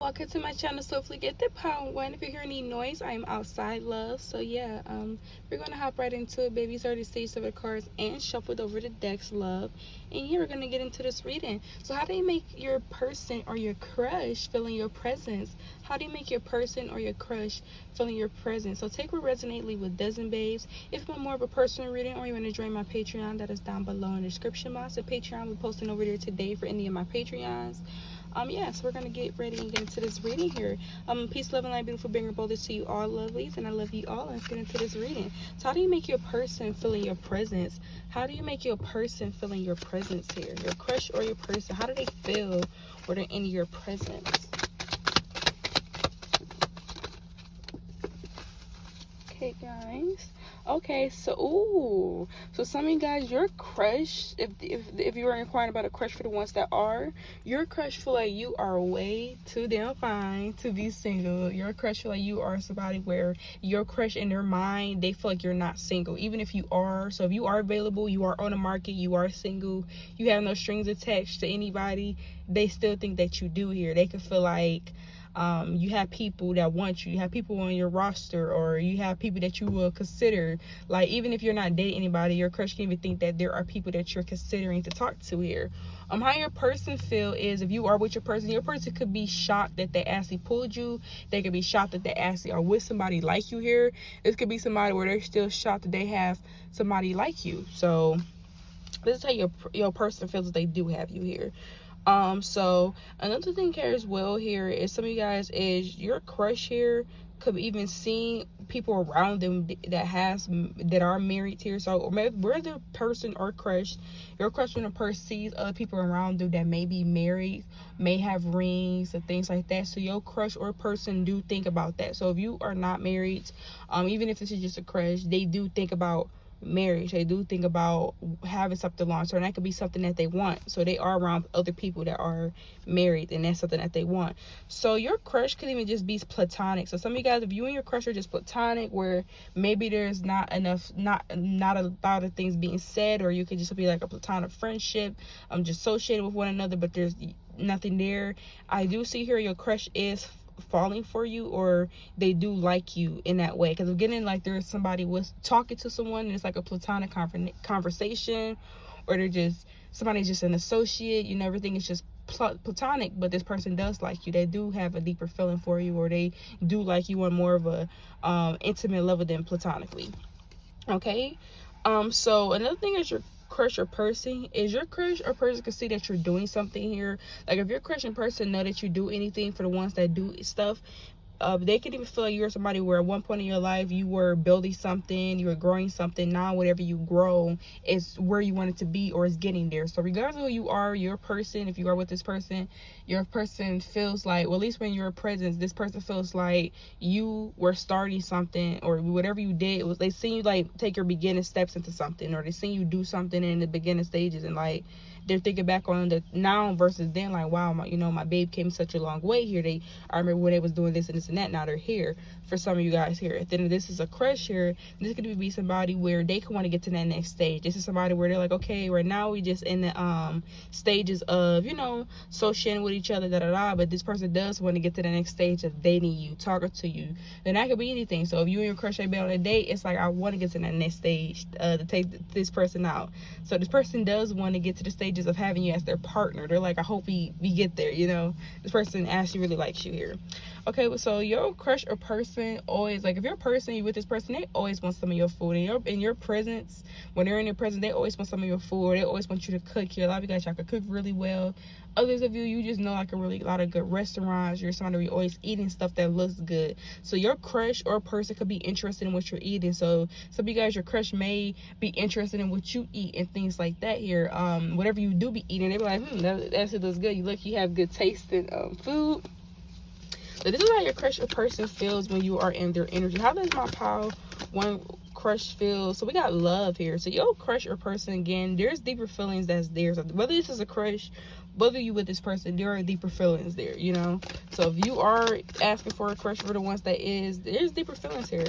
Welcome to my channel, Soulfully Gifted Pound 1. If you hear any noise, I am outside, love. So yeah, we're gonna hop right into it, baby. It's already staged over the cards and shuffled over the decks, love. And yeah, we're gonna get into this reading. So how do you make your person or your crush feel in your presence? How do you make your person or your crush feel in your presence? So take what resonately with dozen babes. If you want more of a personal reading or you want to join my Patreon, that is down below in the description box. The Patreon we're posting over there today for any of my Patreons. So we're gonna get ready and get into this reading here. Peace, love, and light, beautiful, bring boldness to you all, lovelies, and I love you all. Let's get into this reading. So how do you make your person feel in your presence? How do you make your person feel in your presence here? Your crush or your person, how do they feel when they're in your presence? Okay, guys. Okay, so so some of you guys, your crush, if you were inquiring about a crush, for the ones that are, your crush feel like you are way too damn fine to be single. Your crush feel like you are somebody where your crush in their mind, they feel like you're not single, even if you are. So if you are available, you are on the market, you are single, you have no strings attached to anybody, they still think that you do here. They could feel like you have people that want you have people on your roster, or you have people that you will consider, like, even if you're not dating anybody, your crush can even think that there are people that you're considering to talk to here. How your person feel is, if you are with your person could be shocked that they actually pulled you. They could be shocked that they actually are with somebody like you here. This could be somebody where they're still shocked that they have somebody like you. So this is how your person feels that they do have you here. So another thing here as well here is, some of you guys, is your crush here could even see people around them that are married here. So whether person or crush, your crush when a person sees other people around them that may be married, may have rings and things like that. So your crush or person do think about that. So if you are not married, even if this is just a crush, they do think about marriage. They do think about having something long term. That could be something that they want. So they are around other people that are married, and that's something that they want. So your crush could even just be platonic. So some of you guys, if you and your crush are just platonic, where maybe there's not enough, not a lot of things being said, or you could just be like a platonic friendship, just associated with one another, but there's nothing there. I do see here your crush is falling for you, or they do like you in that way, because I'm getting like there's somebody was talking to someone and it's like a platonic conversation, or they're just somebody's just an associate, everything is just platonic, but this person does like you. They do have a deeper feeling for you, or they do like you on more of a intimate level than platonically. Okay, so another thing is your crush or person, is your crush or person can see that you're doing something here. Like if your crush and person know that you do anything, for the ones that do stuff, they can even feel like you're somebody where at one point in your life you were building something, you were growing something. Now whatever you grow is where you want it to be, or is getting there. So regardless of who you are, your person, if you are with this person, your person feels like, well, at least when you're in presence, this person feels like you were starting something, or whatever you did, it was, they see you like take your beginning steps into something, or they see you do something in the beginning stages, and like they're thinking back on the now versus then, like, wow, my babe came such a long way here. I remember when they was doing this and this and that. Now they're here. For some of you guys here, then this is a crush here. This could be somebody where they could want to get to that next stage. This is somebody where they're like, okay, right now we just in the stages of associating with each other, but this person does want to get to the next stage of dating you, talking to you. Then that could be anything. So if you and your crush ain't been on a date, it's like, I want to get to that next stage to take this person out. So this person does want to get to the stages of having you as their partner. They're like, I hope we get there. This person actually really likes you here. Okay, so your crush or person always, like, if you're a person, you with this person, they always want some of your food. In your presence, when they're in your presence, they always want some of your food. They always want you to cook here. A lot of you guys, y'all can cook really well. Others of you, you just know like a lot of good restaurants. You're somebody where you're always eating stuff that looks good. So your crush or person could be interested in what you're eating. So some of you guys, your crush may be interested in what you eat and things like that here. Whatever you do be eating, they be like, that looks good. You have good taste in food. So this is how your crush or person feels when you are in their energy. How does my pile one crush feel? So we got love here. So your crush or person, again, there's deeper feelings that's there. So whether this is a crush, whether you with this person, there are deeper feelings there, So if you are asking for a crush, for the ones that is, there's deeper feelings here.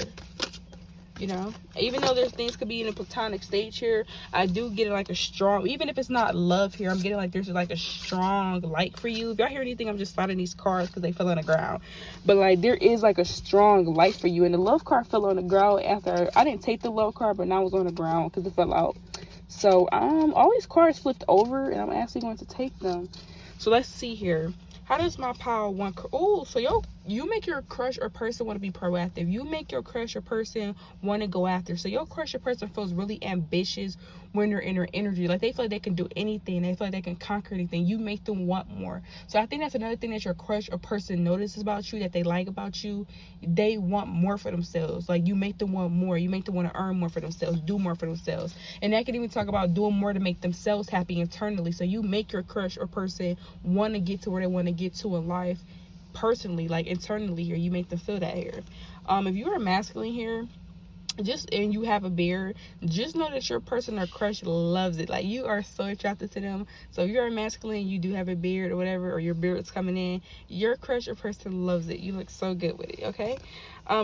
You know, even though there's things could be in a platonic stage here, I do get like a strong, even if it's not love here, I'm getting like there's like a strong like for you. If y'all hear anything, I'm just sliding these cards because they fell on the ground. But like there is like a strong like for you. And the love card fell on the ground after I didn't take the love card, but now it was on the ground because it fell out. So all these cards flipped over, and I'm actually going to take them. So let's see here. How does my pile one? Oh, so you make your crush or person want to be proactive. You make your crush or person want to go after. So your crush or person feels really ambitious when they're in their energy. Like they feel like they can do anything. They feel like they can conquer anything. You make them want more. So I think that's another thing that your crush or person notices about you, that they like about you. They want more for themselves. Like you make them want more. You make them want to earn more for themselves, do more for themselves. And that can even talk about doing more to make themselves happy internally. So you make your crush or person want to get to where they want to get to in life personally, like internally here. You make them feel that here. If you are masculine here, and you have a beard, just know that your person or crush loves it. Like you are so attracted to them. So if you're a masculine, you do have a beard or whatever, or your beard is coming in, your crush or person loves it. You look so good with it. Okay.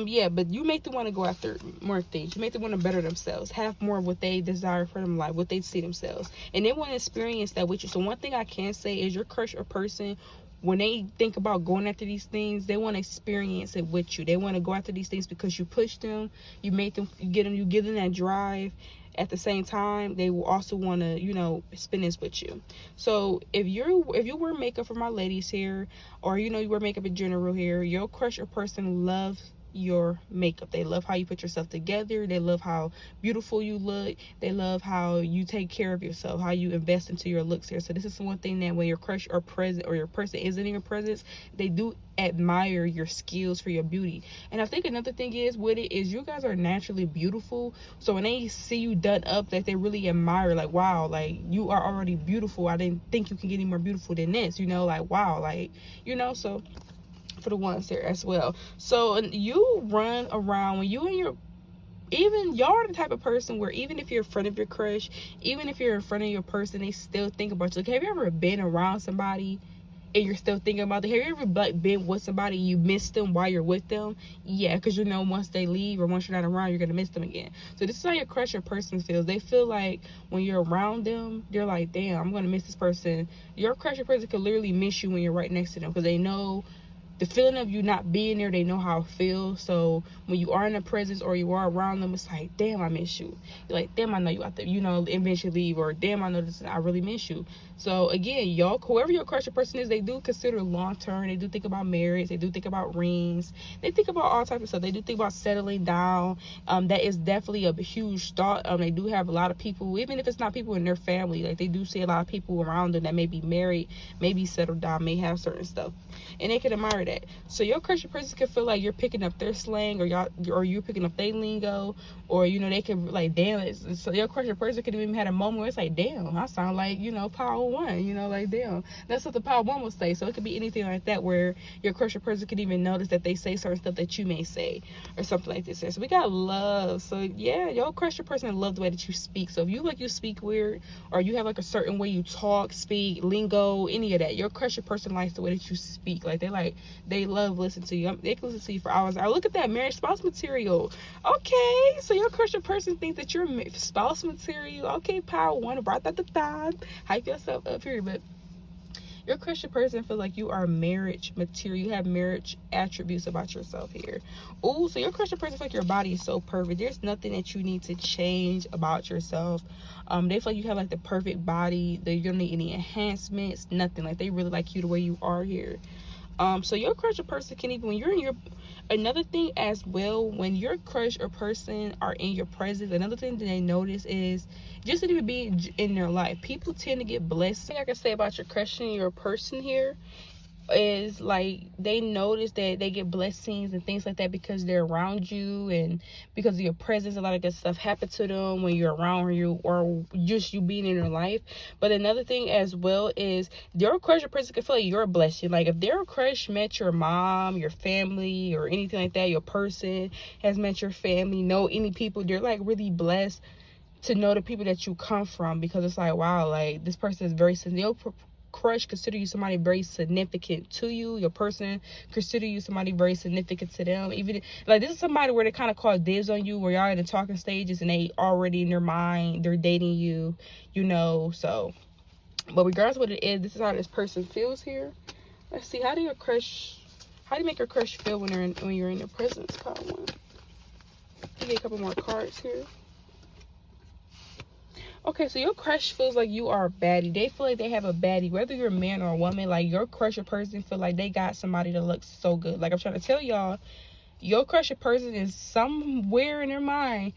Yeah, but you make them want to go after more things. You make them want to better themselves, have more of what they desire for them life, what they see themselves, and they want to experience that with you. So one thing I can say is your crush or person, when they think about going after these things, they want to experience it with you. They want to go after these things because you push them, you make them, you give them that drive. At the same time, they will also want to, you know, spend this with you. So if you wear makeup for my ladies here, or you know you wear makeup in general here, your crush or person loves your makeup. They love how you put yourself together. They love how beautiful you look. They love how you take care of yourself, how you invest into your looks here. So this is one thing that when your crush or present or your person isn't in your presence, they do admire your skills for your beauty. And I think another thing is with it is you guys are naturally beautiful. So when they see you done up, that they really admire, like, wow, like you are already beautiful. I didn't think you can get any more beautiful than this, you know, like, wow, like, you know. So for the ones there as well. So you run around when you and your, even y'all are the type of person where even if you're in front of your crush, even if you're in front of your person, they still think about you. Like, have you ever been around somebody and you're still thinking about them? Have you ever like been with somebody and you miss them while you're with them? Yeah, because you know once they leave or once you're not around, you're gonna miss them again. So this is how your crush or person feels. They feel like when you're around them, they're like, damn, I'm gonna miss this person. Your crush or person could literally miss you when you're right next to them, because they know the feeling of you not being there. They know how it feels. So when you are in their presence or you are around them, it's like, damn, I miss you. You're like, damn, I know you out there, you know, eventually leave, or damn, I know this, I really miss you. So again, y'all, whoever your crush or person is, they do consider long term. They do think about marriage. They do think about rings. They think about all types of stuff. They do think about settling down. That is definitely a huge thought. They do have a lot of people, even if it's not people in their family, like they do see a lot of people around them that may be married, maybe settled down, may have certain stuff, and they can admire that. So your crush or person can feel like you're picking up their slang, or you're picking up their lingo, or you know they can like, damn. So your crush or person could even had a moment where it's like, damn, I sound like, you know, Power One, you know, like, damn, that's what the Power One will say. So it could be anything like that, where your crush or person could even notice that they say certain stuff that you may say, or something like this. So we got love. So yeah, your crush or person love the way that you speak. So if you like you speak weird, or you have like a certain way you talk, speak, lingo, any of that, your crush or person likes the way that you speak. Like they love listening to you. They can listen to you for hours. Look at that, marriage spouse material. Okay, so your crush or person thinks that you're spouse material. Okay, Power One, brought that to thigh. Hype yourself up here. But your crush or person feels like you are marriage material. You have marriage attributes about yourself here. Oh, so your crush or person feels like your body is so perfect. There's nothing that you need to change about yourself. They feel like you have like the perfect body. You don't need any enhancements, nothing. Like they really like you the way you are here. So your crush or person can even, when you're in your, another thing as well, when your crush or person are in your presence, another thing that they notice is just to even be in their life. People tend to get blessed. The thing I can say about your crush and your person here is like they notice that they get blessings and things like that because they're around you, and because of your presence. A lot of good stuff happens to them when you're around you, or just you being in their life. But another thing as well is their crush or person can feel like you're a blessing. Like if their crush met your mom, your family, or anything like that, your person has met your family, know any people, they're like really blessed to know the people that you come from, because it's like, wow, like this person is very sensitive. crush consider you somebody very significant to you. Your person consider you somebody very significant to them. Even like this is somebody where they kind of call dibs on you, where y'all in the talking stages and they already in their mind they're dating you, you know. So, but regardless of what it is, this is how this person feels here. Let's see, how do you make your crush feel when you're in their presence? Pile one. Get a couple more cards here. Okay, so your crush feels like you are a baddie. They feel like they have a baddie, whether you're a man or a woman. Like your crush or person feel like they got somebody that looks so good. Like I'm trying to tell y'all, your crush or person is somewhere in their mind.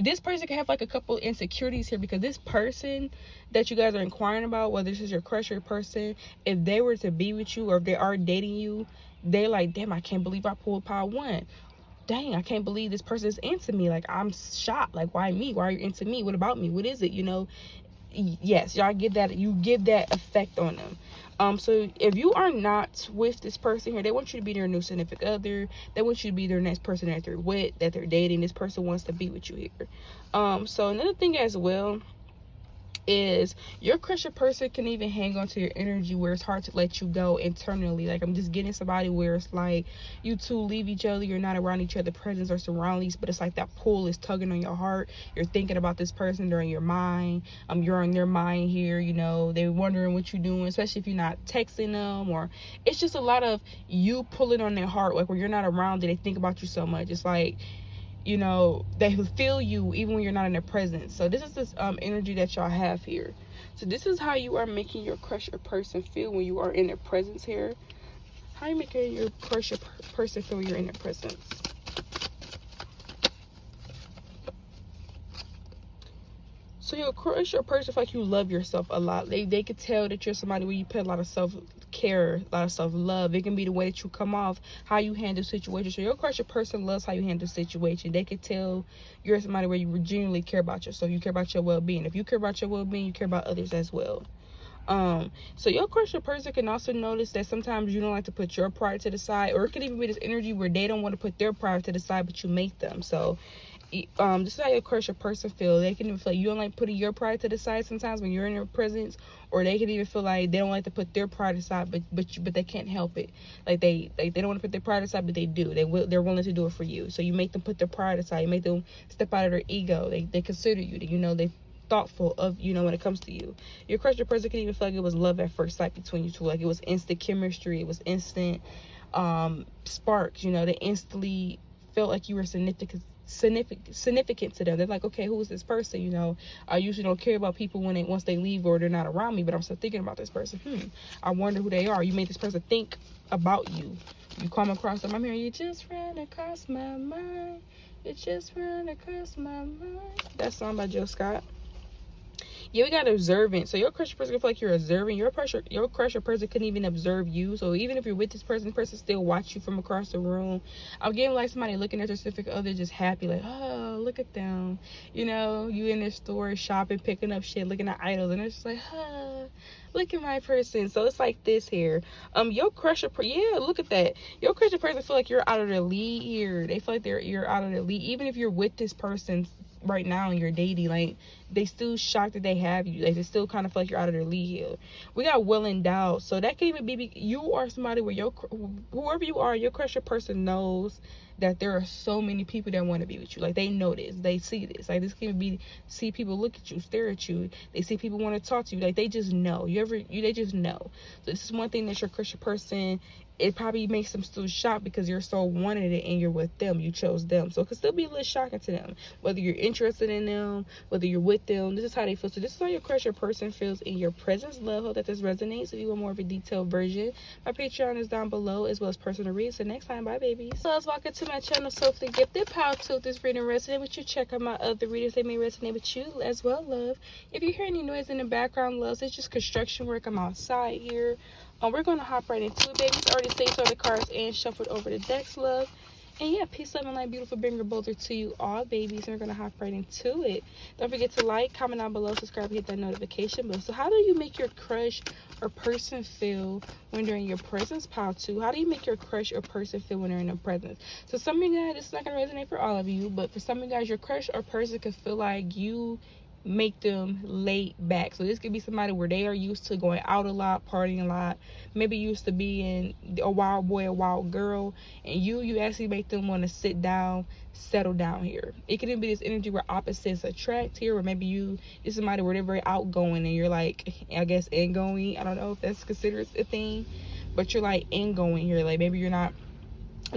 This person can have like a couple insecurities here, because this person that you guys are inquiring about, whether this is your crush or person, if they were to be with you or if they are dating you, they're like, damn, I can't believe I pulled pile one. Dang, I can't believe this person is into me. Like, I'm shocked. Like, why me? Why are you into me? What about me? What is it? You know, yes, y'all get that. You give that effect on them. So if you are not with this person here, they want you to be their new significant other. They want you to be their next person that they're with, that they're dating. This person wants to be with you here. So another thing as well is your crush or person can even hang on to your energy where it's hard to let you go internally. Like, I'm just getting somebody where it's like you two leave each other, you're not around each other's presence or surroundings, but it's like that pull is tugging on your heart. You're thinking about this person, they're in your mind. You're in their mind here, you know, they're wondering what you're doing, especially if you're not texting them, or it's just a lot of you pulling on their heart, like where you're not around it, they think about you so much. It's like, you know, they feel you even when you're not in their presence. So this is this energy that y'all have here. So this is how you are making your crush or person feel when you are in their presence here. How you making your crush or person feel when you're in their presence? So your crush or person feel like you love yourself a lot. They could tell that you're somebody where you put a lot of self-care, a lot of self-love. It can be the way that you come off, how you handle situations. So your crush or person loves how you handle situation. They could tell you're somebody where you genuinely care about yourself. You care about your well-being. If you care about your well-being, you care about others as well. So your crush or person can also notice that sometimes you don't like to put your pride to the side, or it could even be this energy where they don't want to put their pride to the side, but you make them. So this is how your crush or person feel. They can even feel like you don't like putting your pride to the side sometimes when you're in their presence, or they can even feel like they don't like to put their pride aside, but they can't help it. Like they don't want to put their pride aside, but they do. They're willing to do it for you. So you make them put their pride aside. You make them step out of their ego. They consider you. You know, they thoughtful of, you know, when it comes to you. Your crush or person can even feel like it was love at first sight between you two. Like it was instant chemistry. It was instant sparks. You know, they instantly felt like you were significant to them. They're like, okay, who is this person? You know, I usually don't care about people once they leave or they're not around me, but I'm still thinking about this person. I wonder who they are. You made this person think about you. You come across them, I'm here, you just ran across my mind. You just ran across my mind. That song by Jill Scott. Yeah, we got observant. So your crush or person can feel like you're observing. Your crush or person couldn't even observe you. So even if you're with this person, the person still watch you from across the room. I'm getting like somebody looking at their significant other just happy, like, oh, look at them. You know, you in their store shopping, picking up shit, looking at idols, and they're just like, oh, look at my person. So it's like this here. Your crush or yeah, look at that. Your crush or person feel like you're out of their league here. They feel like you're out of their league. Even if you're with this person right now and you're dating, like they still shocked that they have you. Like they still kind of feel like you're out of their league here. We got well endowed. So that can even be you are somebody where whoever you are, your crush or person knows that there are so many people that want to be with you. Like they know this, they see this. Like this can be see people look at you, stare at you. They see people want to talk to you. Like they just know. They just know. So this is one thing that your crush or person, it probably makes them still shocked because you're so wanted it and you're with them. You chose them. So it could still be a little shocking to them. Whether you're interested in them, whether you're with them, this is how they feel. So this is how your crush or person feels in your presence. Love, hope that this resonates. If you want more of a detailed version, my Patreon is down below, as well as personal reads. So next time, bye babies. So let's welcome to my channel, Soulfully Gifted. Power to this reading resonate with you. Check out my other readers. They may resonate with you as well, love. If you hear any noise in the background, love, it's just construction work. I'm outside here. We're going to hop right into it, babies. Already saved all the cards and shuffled over the decks, love. And yeah, peace, love, and light, beautiful bringer bolder to you all, babies. And we're going to hop right into it. Don't forget to like, comment down below, subscribe, hit that notification bell. So how do you make your crush or person feel when they're in your presence, pile 2? How do you make your crush or person feel when they're in their presence? So some of you guys, this is not going to resonate for all of you, but for some of you guys, your crush or person could feel like you make them laid back. So this could be somebody where they are used to going out a lot, partying a lot, maybe used to being a wild boy, a wild girl, and you actually make them want to sit down, settle down here. It could even be this energy where opposites attract here, or maybe you is somebody where they're very outgoing and you're like, I guess, ingoing. I don't know if that's considered a thing, but you're like ingoing here. Like maybe you're not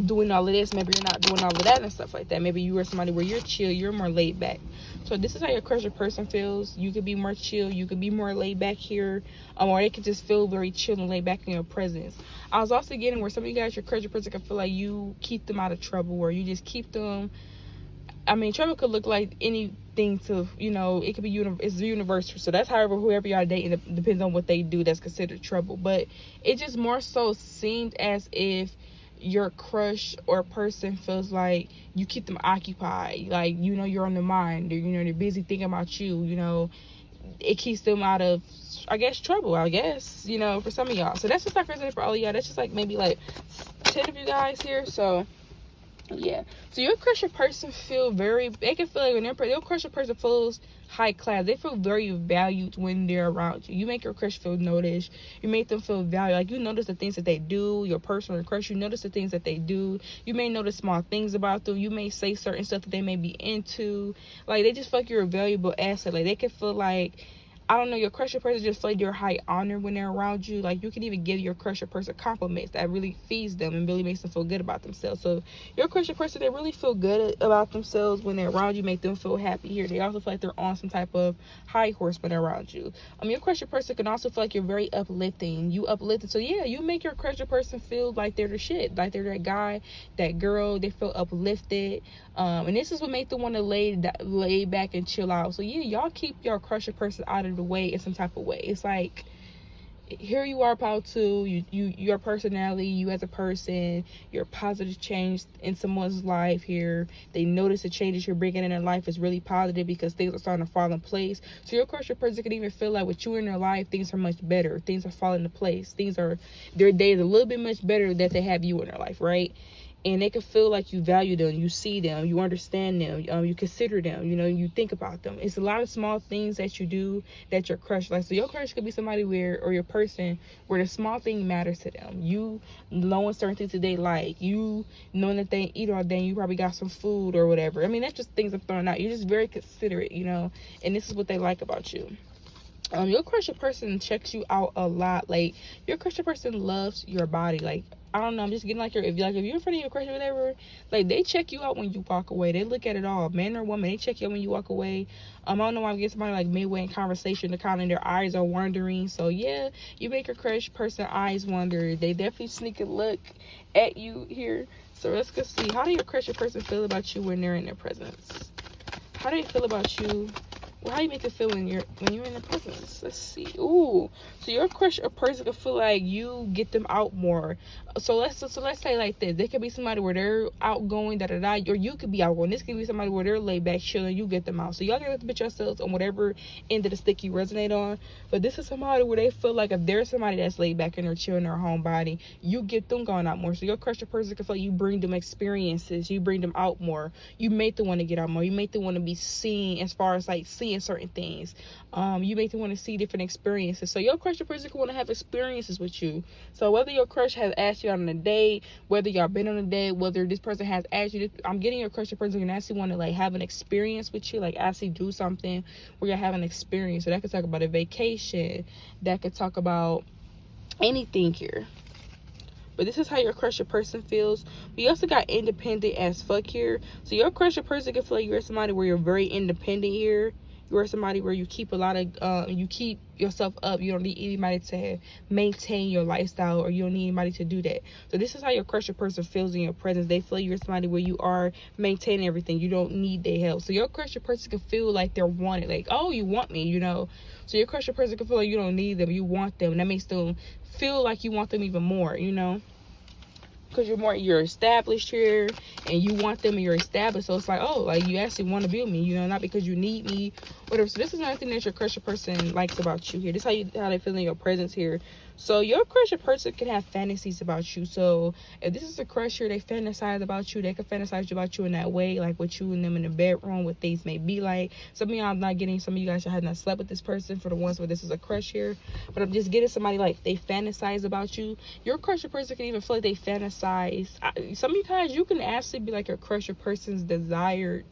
doing all of this, maybe you're not doing all of that and stuff like that. Maybe you are somebody where you're chill, you're more laid back. So this is how your crusher person feels. You could be more chill, you could be more laid back here, or they could just feel very chill and laid back in your presence. I was also getting where some of you guys, your crusher person can feel like you keep them out of trouble, or you just keep them. I mean, trouble could look like anything to, you know, it could be it's universal. So that's however whoever y'all dating, it depends on what they do that's considered trouble. But it just more so seemed as if your crush or person feels like you keep them occupied, like, you know, you're on their mind, or, you know, they're busy thinking about you, you know, it keeps them out of, I guess, trouble, I guess, you know, for some of y'all. So that's just not resonating for all of y'all. That's just like maybe like 10 of you guys here. So yeah, so your crusher person feel very, they can feel like when your crusher person feels high class, they feel very valued when they're around you. You make your crush feel noticed, you make them feel valued. Like, you notice the things that they do, your personal crush, you notice the things that they do, you may notice small things about them, you may say certain stuff that they may be into. Like, they just feel like you're a valuable asset. Like, they can feel like, I don't know, your crusher person just feel like you're high honor when they're around you. Like, you can even give your crusher person compliments that really feeds them and really makes them feel good about themselves. So your crusher person, they really feel good about themselves when they're around you, make them feel happy here. They also feel like they're on some type of high horse when they're around you. Your crusher person can also feel like you're very uplifting. You uplifted. So yeah, you make your crusher person feel like they're the shit, like they're that guy, that girl. They feel uplifted. And this is what makes them want to lay back and chill out. So yeah, y'all keep your crusher person out of the way in some type of way. It's like, here you are, Paul, too. Your personality, you as a person, your positive change in someone's life here. They notice the changes you're bringing in their life is really positive because things are starting to fall in place. So your crusher person can even feel like with you in their life, things are much better. Things are falling into place. Their day is a little bit much better that they have you in their life, right? And they can feel like you value them, you see them, you understand them, you consider them, you know, you think about them. It's a lot of small things that you do that your crush likes. So your crush could be somebody or your person where the small thing matters to them. You knowing certain things that they like, you knowing that they eat all day, you probably got some food or whatever. I mean, that's just things I'm throwing out. You're just very considerate, you know, and this is what they like about you. Your crusher person checks you out a lot. Like, your crusher person loves your body. Like, I don't know, I'm just getting like, if you're in front of your crush or whatever, like, they check you out when you walk away. They look at it all, man or woman. They check you out when you walk away. I don't know why I'm getting somebody like midway in conversation, the kind of their eyes are wandering. So yeah, you make your crush person eyes wander. They definitely sneak a look at you here. So let's go see, how do your crusher person feel about you when they're in their presence? How do they feel about you? Well, how do you make it feel when you're in the presence? Let's see. Ooh, so your crush or person can feel like you get them out more. So let's say like this. They could be somebody where they're outgoing, or you could be outgoing. This could be somebody where they're laid back, chilling. You get them out. So y'all can put yourselves on whatever end of the stick you resonate on. But this is somebody where they feel like if there's somebody that's laid back and they're chilling their homebody, you get them going out more. So your crush or person can feel like you bring them experiences. You bring them out more. You make them want to get out more. You make them want to be seen as far as like seeing certain things. You make them want to see different experiences. So your crush or person can want to have experiences with you. So whether your crush has asked you out on a date, whether y'all been on a date, whether this person has asked you, I'm getting your crush or person can actually want to like have an experience with you, like actually do something where you're having an experience. So that could talk about a vacation, that could talk about anything here. But this is how your crush or person feels. We also got independent as fuck here. So your crush or person can feel like you're somebody where you're very independent here. You're somebody where you keep you keep yourself up. You don't need anybody to maintain your lifestyle, or you don't need anybody to do that. So this is how your crush or person feels in your presence. They feel you're somebody where you are maintaining everything. You don't need their help. So your crush or person can feel like they're wanted. Like, oh, you want me, you know. So your crush or person can feel like you don't need them. You want them. And that makes them feel like you want them even more, you know. Because you're established here and you want them and you're established. So it's like, oh, like you actually want to be with me, you know, not because you need me, whatever. So this is another thing that your crush or person likes about you here. This is how they feel in your presence here. So your crush or person can have fantasies about you. So if this is a crush here, they fantasize about you. They can fantasize about you in that way, like with you and them in the bedroom, what things may be like. Some of y'all I'm not getting. Some of you guys have not slept with this person for the ones where this is a crush here. But I'm just getting somebody like they fantasize about you. Your crush or person can even feel like they fantasize. Some of you guys, you can actually be like your crush or person's desired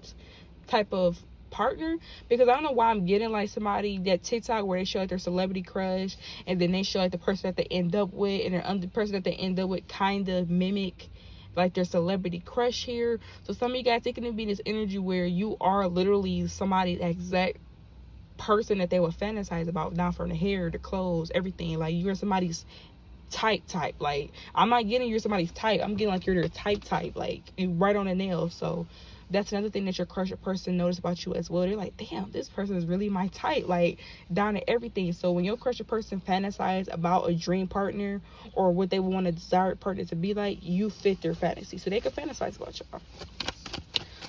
type of partner, because I don't know why I'm getting like somebody that TikTok where they show like their celebrity crush, and then they show like the person that they end up with, and the person that they end up with kind of mimic like their celebrity crush here. So some of you guys, they can be this energy where you are literally somebody's exact person that they would fantasize about, down from the hair, the clothes, everything. Like you're somebody's type. Like I'm not getting you're somebody's type, I'm getting like you're their type, like you right on the nail. So that's another thing that your crush or person notice about you as well. They're like, damn, this person is really my type, like down to everything. So when your crush or person fantasize about a dream partner or what they want a desired partner to be like, you fit their fantasy. So they can fantasize about y'all.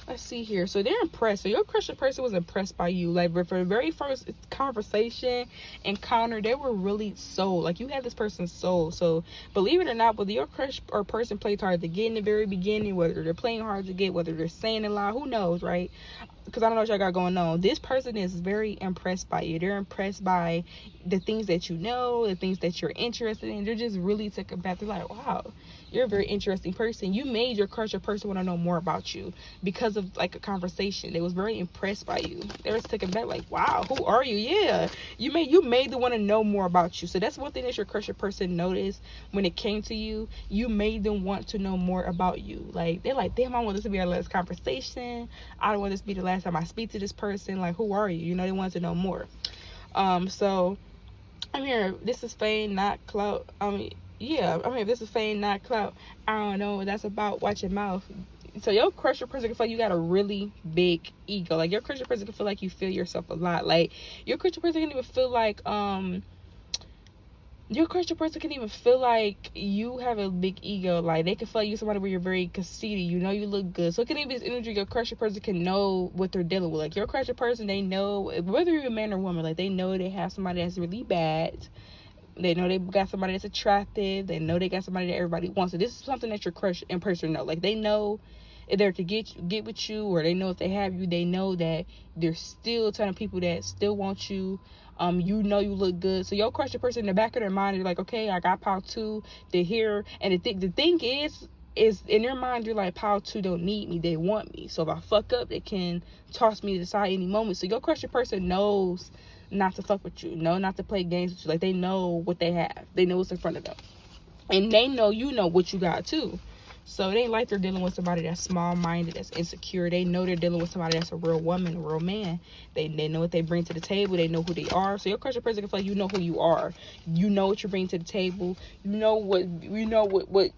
Let's see here. So they're impressed. So your crush or person was impressed by you. Like for the very first conversation, encounter, they were really sold. Like you had this person's soul. So believe it or not, whether your crush or person plays hard to get in the very beginning, whether they're playing hard to get, whether they're saying a lot, who knows, right? Because I don't know what y'all got going on. This person is very impressed by you. They're impressed by the things that you know, the things that you're interested in. They're just really taken back. They're like, wow, you're a very interesting person. You made your crush or person want to know more about you because of like a conversation. They was very impressed by you. They were taken back like, wow, who are you? Yeah, you made them want to know more about you. So that's one thing that your crush or person noticed when it came to you. You made them want to know more about you. Like they're like, damn, I want this to be our last conversation. I don't want this to be the last time I speak to this person. Like, who are you? You know, they want to know more. So I'm here. This is fame, not clout. If this is fame, not clout, I don't know what that's about. Watch your mouth. So your crush or person can feel like you got a really big ego. Like your crush or person can feel like you feel yourself a lot. Like your crush or person can even feel like your crush or person can even feel like you have a big ego. Like they can feel like you somebody where you're very conceited. You know you look good. So it can even be this energy. Your crush or person can know what they're dealing with. Like your crush or person, they know whether you're a man or woman. Like they know they have somebody that's really bad. They know they got somebody that's attractive. They know they got somebody that everybody wants. So this is something that your crush in person know. Like they know if they're to get with you, or they know if they have you, they know that there's still a ton of people that still want you. You know you look good. So your crush or person in the back of their mind, they're like, okay, I got power 2. They're here. And the thing is in their mind, they're like, power 2 don't need me. They want me. So if I fuck up, they can toss me to the side any moment. So your crush or person knows not to fuck with you. Know not to play games with you. Like they know what they have. They know what's in front of them. And they know you know what you got too. So it ain't like they're dealing with somebody that's small-minded, that's insecure. They know they're dealing with somebody that's a real woman, a real man. They know what they bring to the table. They know who they are. So your crush or person can feel like you know who you are. You know what you bring to the table. You know what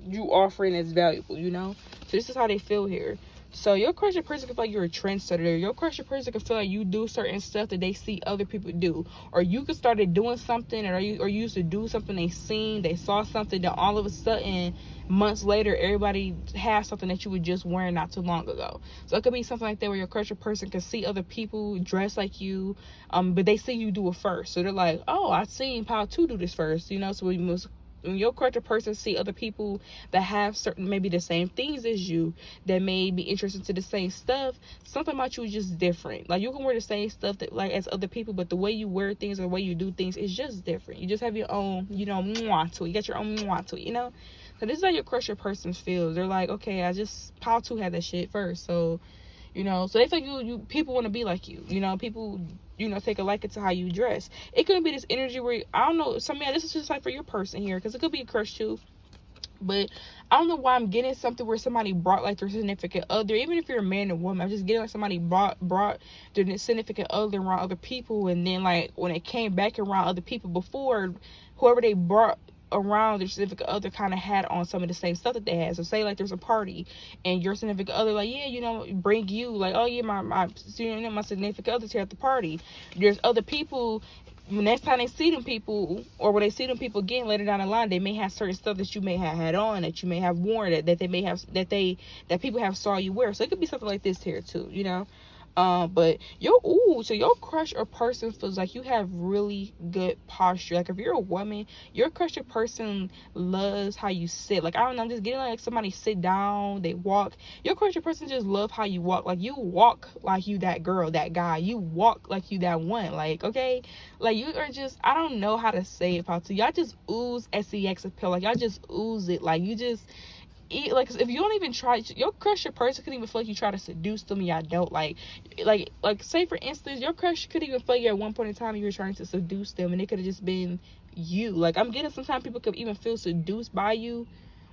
you offering is valuable, you know? So this is how they feel here. So your crush or person can feel like you're a trendsetter. Your crush or person can feel like you do certain stuff that they see other people do. Or you could started doing something, or you used to do something they saw something, that all of a sudden, months later, everybody has something that you were just wearing not too long ago. So it could be something like that where your crush or person can see other people dress like you, but they see you do it first. So they're like, oh, I seen Power 2 do this first, you know? So when your crush or person see other people that have certain, maybe the same things as you, that may be interested to the same stuff, something about you is just different. Like you can wear the same stuff that like as other people, but the way you wear things or the way you do things is just different. You just have your own, you know, mwah to it. You got your own mwah to it, you know? So this is how your crush or person feels. They're like, okay, Power 2 had that shit first. So, you know, so they feel you people want to be like you. You know, people, you know, take a liking to how you dress. It could be this energy where, I don't know, this is just like for your person here, because it could be a crush too. But I don't know why I'm getting something where somebody brought like their significant other, even if you're a man or woman, I'm just getting like somebody brought their significant other around other people, and then like when it came back around other people before, whoever they brought around their significant other kind of had on some of the same stuff that they had. So say like there's a party and your significant other like, yeah, you know, bring you like, oh yeah, my significant other's here at the party. There's other people, next time they see them people, or when they see them people again later down the line, they may have certain stuff that you may have had on, that you may have worn, that they may have, that people have saw you wear. So it could be something like this here too, you know. But so your crush or person feels like you have really good posture. Like if you're a woman, your crush or person loves how you sit. Like I don't know, I'm just getting like somebody sit down, they walk. Your crush or person just love how you walk. Like you walk like you that girl, that guy. You walk like you that one. Like, okay, like you are just, I don't know how to say it, Paul. Y'all just ooze sex appeal. Like y'all just ooze it. Like you just. Like if you don't even try, your crush your person could even feel like you try to seduce them and y'all don't. Like say for instance, your crush could even feel like at one point in time you were trying to seduce them and it could have just been you. Like I'm getting sometimes people could even feel seduced by you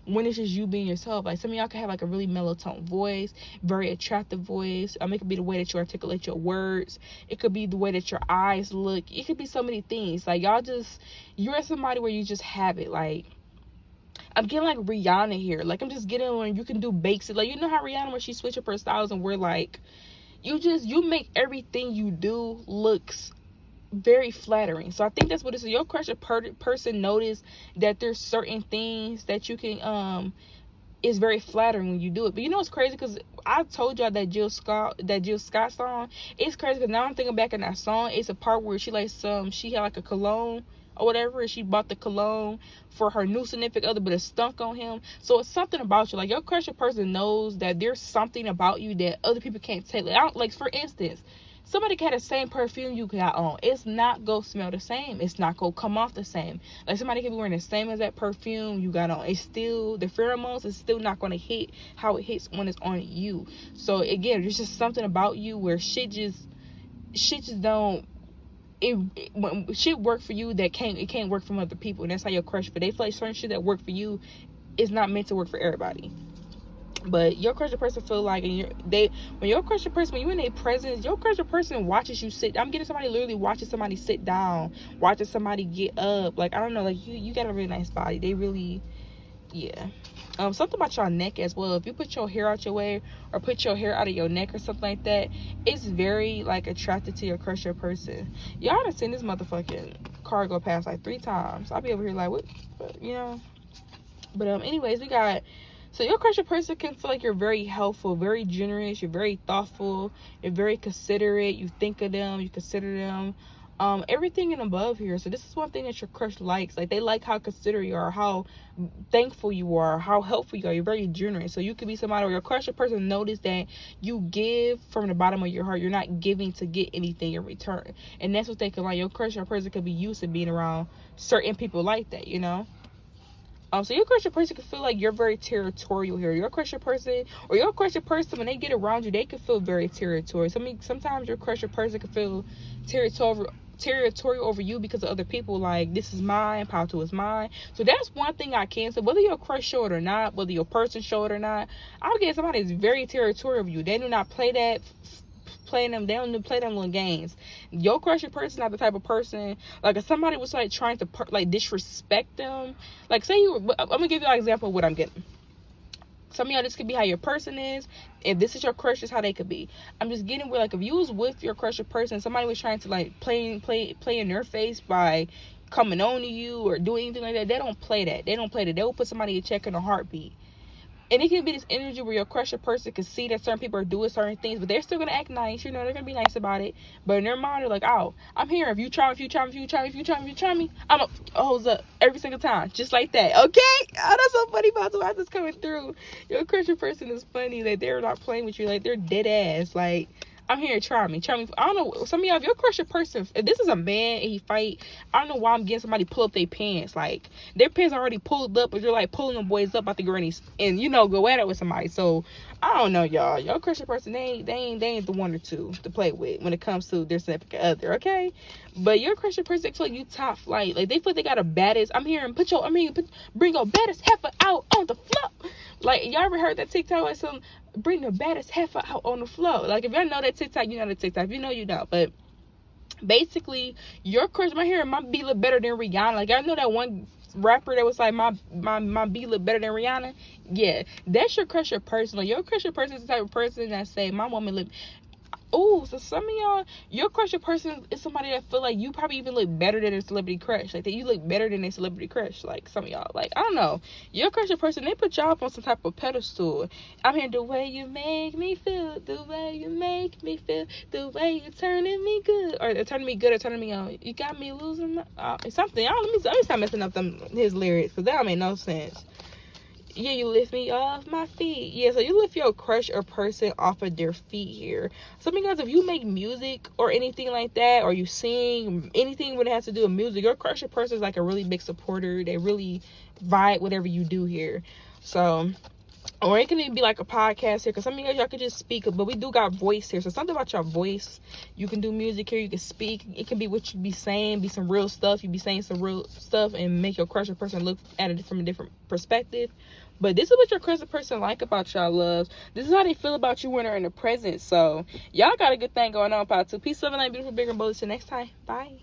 when it's just you being yourself. Like some of y'all could have like a really mellow tone voice, very attractive voice. It could be the way that you articulate your words. It could be the way that your eyes look. It could be so many things. Like you're somebody where you just have it. Like I'm getting like Rihanna here. Like I'm just getting when you can do basic. Like you know how Rihanna when she switch up her styles and we're like, you make everything you do looks very flattering. So I think that's what it is. So your crush or person notice that there's certain things that you can is very flattering when you do it. But you know what's crazy? Because I told y'all that Jill Scott song. It's crazy because now I'm thinking back in that song. It's a part where she had like a cologne or whatever, and she bought the cologne for her new significant other, but it stunk on him. So it's something about you. Like your crush or person knows that there's something about you that other people can't take. Like for instance, somebody got the same perfume you got on. It's not gonna smell the same. It's not gonna come off the same. Like somebody can be wearing the same as that perfume you got on. It's still, the pheromones is still not gonna hit how it hits when it's on you. So again, there's just something about you where shit just don't. When shit work for you that can't work from other people, and that's how your crush. But they feel like certain shit that work for you is not meant to work for everybody. But your crush person feel like, when your crush person, when you in their presence, your crush person watches you sit. I'm getting somebody literally watching somebody sit down, watching somebody get up. Like I don't know, like you got a really nice body. They really, yeah. Something about your neck as well. If you put your hair out your way or put your hair out of your neck or something like that, it's very like attracted to your crush person. Y'all done seen this motherfucking car go past like 3 times. I'll be over here like what, you know. But anyways, we got. So your crush person can feel like you're very helpful, very generous, you're very thoughtful, you're very considerate, you think of them, you consider them, everything and above here. So this is one thing that your crush likes. Like they like how considerate you are, how thankful you are, how helpful you are. You're very generous. So you could be somebody where your crush person notice that you give from the bottom of your heart. You're not giving to get anything in return. And that's what they can like. Your crush person could be used to being around certain people like that, you know. So your crush person can feel like you're very territorial here. Your crush person or your crush person, when they get around you, they can feel very territorial. Sometimes your crush person can feel territorial over you because of other people. Like this is mine, Palo is mine. So that's one thing I can say. Whether your crush show it or not, whether your person show it or not, I'll get somebody that's very territorial of you. They do not play that. They don't play them little games. Your crush person not the type of person like if somebody was like trying to like disrespect them. Like say I'm gonna give you an example of what I'm getting. Some of y'all, this could be how your person is. If this is your crush, this is how they could be. I'm just getting where like if you was with your crush person, somebody was trying to like play in their face by coming on to you or doing anything like that. They don't play that. They will put somebody in check in a heartbeat. And it can be this energy where your crush person can see that certain people are doing certain things, but they're still gonna act nice. You know, they're gonna be nice about it. But in their mind, they're like, "Oh, I'm here. If you try me, I'm a hose up every single time, just like that." Okay? Oh, that's so funny about why this coming through. Your crush person is funny. Like they're not playing with you. Like they're dead ass. Like I'm here. Try me. I don't know. Some of y'all, if your crush person, if this is a man and he fight, I don't know why I'm getting somebody pull up their pants. Like their pants are already pulled up, but you're like pulling them boys up out the grannies and you know go at it with somebody. So I don't know, y'all. Your crush person, they ain't the one or two to play with when it comes to their significant other. Okay, but your crush person feel like you top flight. Like they feel like they got a baddest. Bring your baddest heifer out on the floor. Like y'all ever heard that TikTok like some bring the baddest heifer out on the floor? Like if y'all know that TikTok, you know the TikTok. If you know, you know. But basically, your crush my hair might be look better than Rihanna. Like I know that one rapper that was like my B look better than Rihanna. Yeah, that's your crush person. Like your crush person is the type of person that say my woman look. Oh, so some of y'all, your crush or person is somebody that feel like you probably even look better than a celebrity crush. Like, that you look better than a celebrity crush. Like, some of y'all, like, I don't know. Your crush or person, they put y'all up on some type of pedestal. I'm here, the way you make me feel, the way you make me feel, the way you turning me good, or turning me good, or turning me on. You got me losing my, something. Let me stop messing up his lyrics, because that don't make no sense. Yeah, you lift me off my feet. Yeah, so you lift your crush or person off of their feet here. Some of you guys, if you make music or anything like that, or you sing, anything when it has to do with music, your crush or person is like a really big supporter. They really vibe whatever you do here. So, or it can even be like a podcast here, because some of you guys, y'all can just speak, but we do got voice here. So something about your voice. You can do music here, you can speak. It can be what you be saying, be some real stuff. You be saying some real stuff and make your crush or person look at it from a different perspective. But this is what your crush or person like about y'all, loves. This is how they feel about you when they're in the present. So y'all got a good thing going on, part 2. Peace, love, and light, beautiful, bigger, and bold. Till next time. Bye.